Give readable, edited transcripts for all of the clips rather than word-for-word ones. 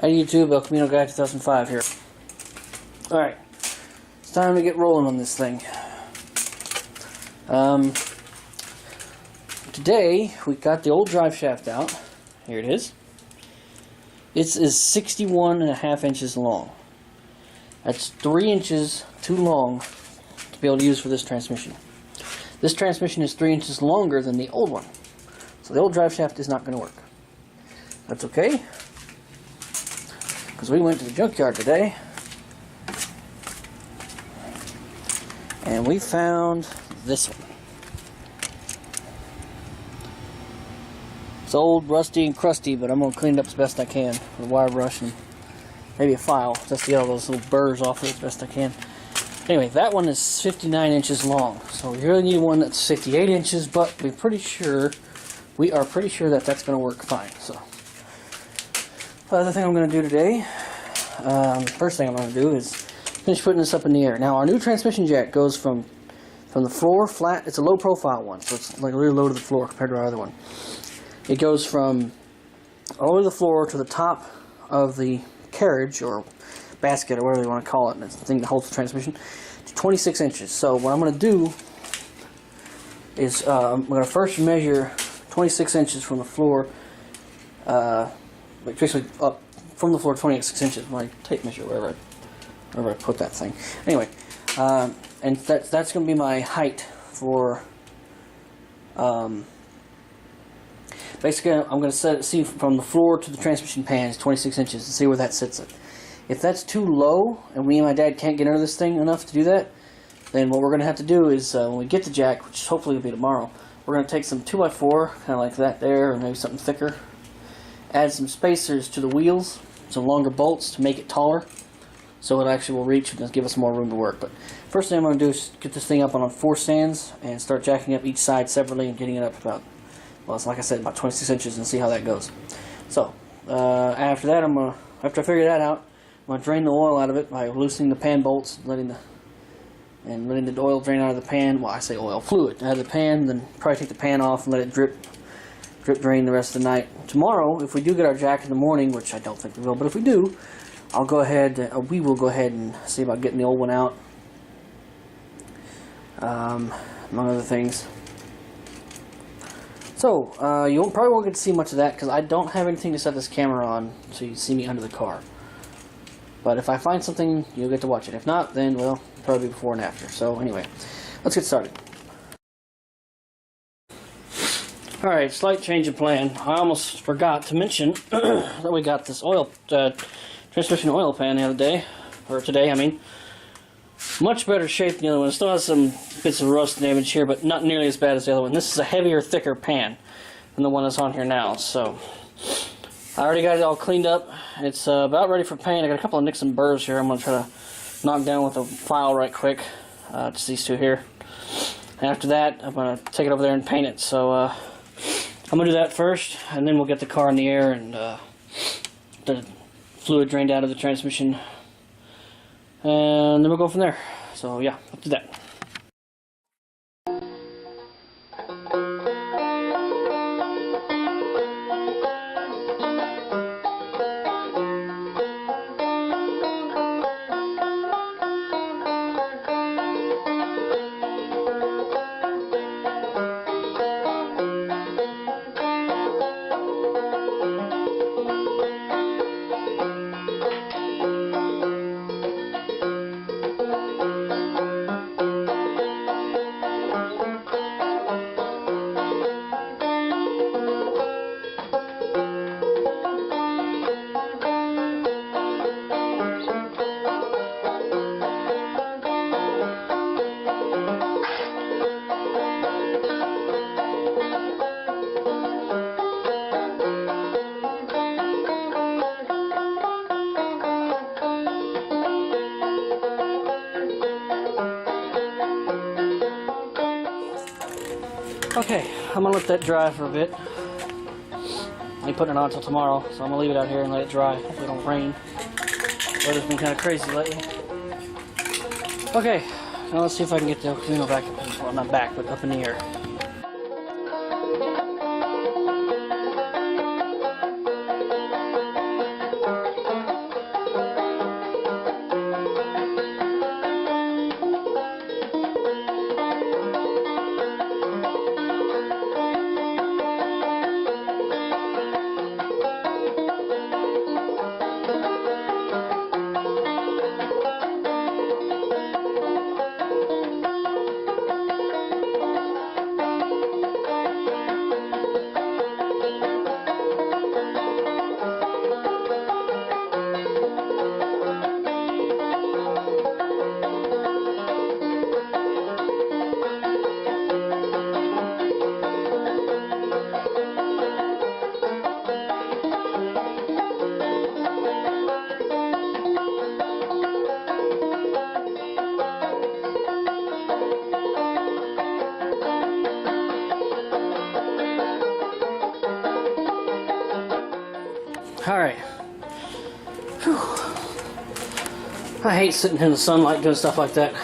Hi YouTube, Camino Guy 2005 here. Alright, it's time to get rolling on this thing. Today, we got the old drive shaft out. Here it is. It is 61.5 inches long. That's 3 inches too long to be able to use for this transmission. This transmission is 3 inches longer than the old one. So the old drive shaft is not going to work. That's okay, because we went to the junkyard today and we found this one. It's old, rusty, and crusty, but I'm going to clean it up as best I can with a wire brush and maybe a file just to get all those little burrs off of it as best I can. Anyway, that one is 59 inches long, so we really need one that's 58 inches, but we are pretty sure that that's going to work fine. So the other thing I'm going to do today, first thing I'm going to do is finish putting this up in the air. Now, our new transmission jack goes from the floor flat. It's a low profile one, so it's like really low to the floor compared to our other one. It goes from all the way to the floor to the top of the carriage or basket or whatever you want to call it, and it's the thing that holds the transmission, to 26 inches. So what I'm going to do is I'm going to first measure 26 inches from the floor, basically up from the floor 26 inches, my tape measure, wherever I put that thing. Anyway, and that's going to be my height for, basically I'm going to see from the floor to the transmission pan is 26 inches and see where that sits at. If that's too low and me and my dad can't get under this thing enough to do that, then what we're going to have to do is when we get the jack, which hopefully will be tomorrow, we're going to take some 2x4, kind of like that there, or maybe something thicker, add some spacers to the wheels, some longer bolts to make it taller, so it actually will reach and give us more room to work. But first thing I'm going to do is get this thing up on 4 stands and start jacking up each side separately and getting it up about, well, it's like I said, about 26 inches and see how that goes. So after that, after I figure that out, I'm going to drain the oil out of it by loosening the pan bolts, letting the oil drain out of the pan. Well, I say oil, fluid out of the pan, then probably take the pan off and let it drip drain the rest of the night. Tomorrow, if we do get our jack in the morning, which I don't think we will, but if we do, we will go ahead and see about getting the old one out, among other things. So, you probably won't get to see much of that because I don't have anything to set this camera on so you see me under the car. But if I find something, you'll get to watch it. If not, then, well, probably before and after. So, anyway, let's get started. Alright, slight change of plan. I almost forgot to mention that we got this transmission oil pan the other day, or today, I mean. Much better shape than the other one. It still has some bits of rust damage here, but not nearly as bad as the other one. This is a heavier, thicker pan than the one that's on here now. So, I already got it all cleaned up. It's about ready for paint. I got a couple of nicks and burrs here I'm going to try to knock down with a file right quick. Just these two here. And after that, I'm going to take it over there and paint it. So, I'm going to do that first, and then we'll get the car in the air and the fluid drained out of the transmission. And then we'll go from there. So, yeah, let's do that. Okay, I'm going to let that dry for a bit. I ain't putting it on until tomorrow, so I'm going to leave it out here and let it dry. Hopefully it don't rain. Weather's been kind of crazy lately. Okay, now let's see if I can get the Camino back up, well, not back, but up in the air. Alright. I hate sitting in the sunlight doing stuff like that.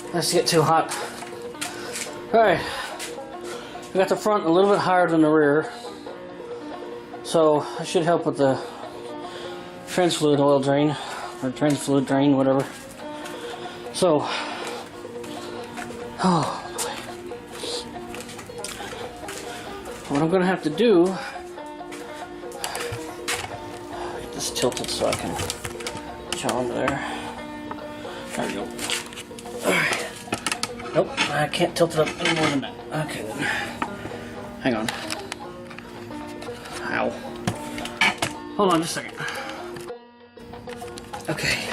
I just get too hot. Alright. I got the front a little bit higher than the rear. So that should help with the trans fluid oil drain. Or trans fluid drain, whatever. So. Oh boy. What I'm going to have to do. Get this tilted so I can get on there. There we go. Alright. Nope, I can't tilt it up any more than that. Okay then. Hang on. Ow. Hold on just a second. Okay.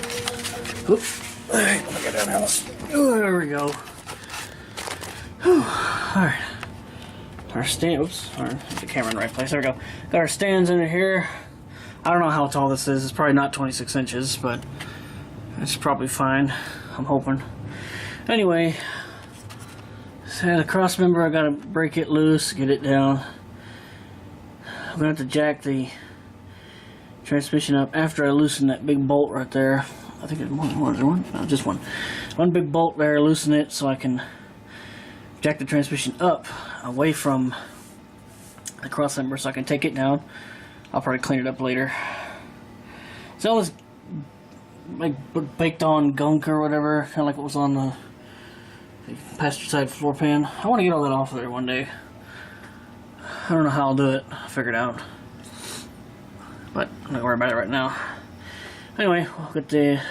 Oop. Alright, let me get down house. There we go. Alright. Our stand, oops, get the camera in the right place. There we go. Got our stands in here. I don't know how tall this is. It's probably not 26 inches, but it's probably fine. I'm hoping. Anyway, so the cross member, I gotta break it loose, get it down. I'm gonna have to jack the transmission up after I loosen that big bolt right there. I think there's one. Is there one? No, just one. One big bolt there, loosen it so I can jack the transmission up away from the cross member so I can take it down. I'll probably clean it up later. So all this like baked on gunk or whatever, kind of like what was on the passenger side floor pan. I want to get all that off of there one day. I don't know how I'll do it. I'll figure it out. But I'm not gonna worry about it right now. Anyway, we'll get the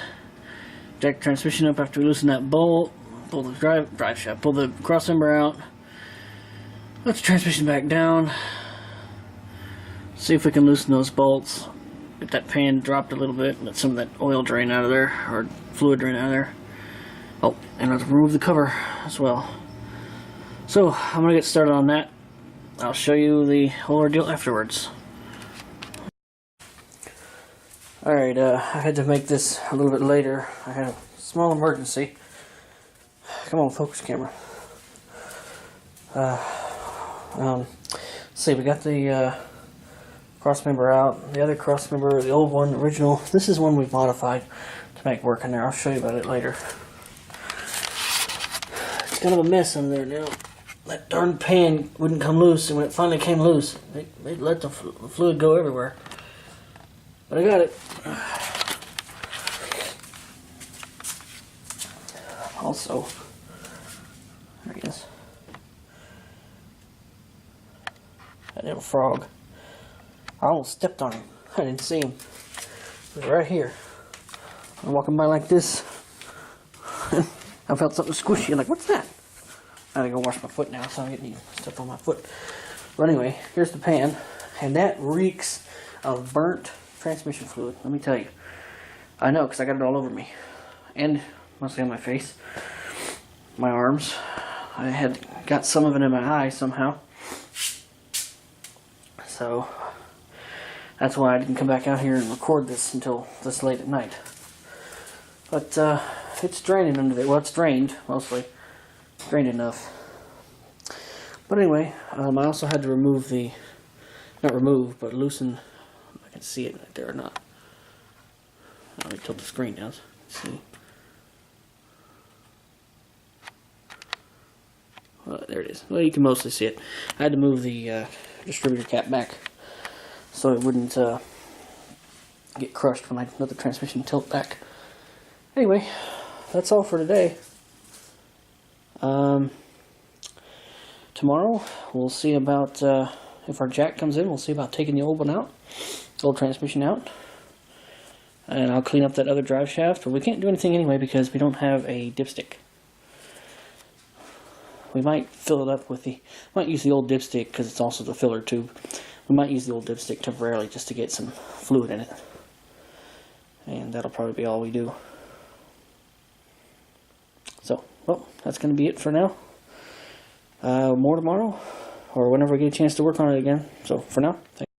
jack transmission up after we loosen that bolt. Pull the drive shaft. Pull the cross member out. Let the transmission back down. See if we can loosen those bolts. Get that pan dropped a little bit. Let some of that oil drain out of there, or fluid drain out of there. Oh, and I'll remove the cover as well. So I'm gonna get started on that. I'll show you the whole ordeal afterwards. Alright, I had to make this a little bit later. I had a small emergency. Come on, focus camera. Let's see, we got the cross member out. The other cross member, the old one, original. This is one we've modified to make work in there. I'll show you about it later. It's kind of a mess in there now. That darn pan wouldn't come loose, and when it finally came loose, they let the fluid go everywhere. But I got it. Also, there he is. That little frog. I almost stepped on him. I didn't see him. He was right here. I'm walking by like this. I felt something squishy. I'm like, what's that? I gotta go wash my foot now, so I'm getting stuff on my foot. But anyway, here's the pan, and that reeks of burnt transmission fluid. Let me tell you. I know, because I got it all over me, and mostly on my face, my arms. I had got some of it in my eye somehow, so that's why I didn't come back out here and record this until this late at night. But it's draining under there. Well, it's drained mostly. Drained enough. But anyway, I also had to remove the, not remove, but loosen. I can see it right there or not. Let me tilt the screen down. See. Well, there it is. Well, you can mostly see it. I had to move the distributor cap back so it wouldn't get crushed when I let the transmission tilt back. Anyway, that's all for today. Tomorrow we'll see about if our jack comes in. We'll see about taking the old one out, the old transmission out, and I'll clean up that other drive shaft. But we can't do anything anyway because we don't have a dipstick. We might fill it up with the. Might use the old dipstick because it's also the filler tube. We might use the old dipstick temporarily just to get some fluid in it, and that'll probably be all we do. So, well, that's going to be it for now. More tomorrow, or whenever we get a chance to work on it again. So, for now, thanks.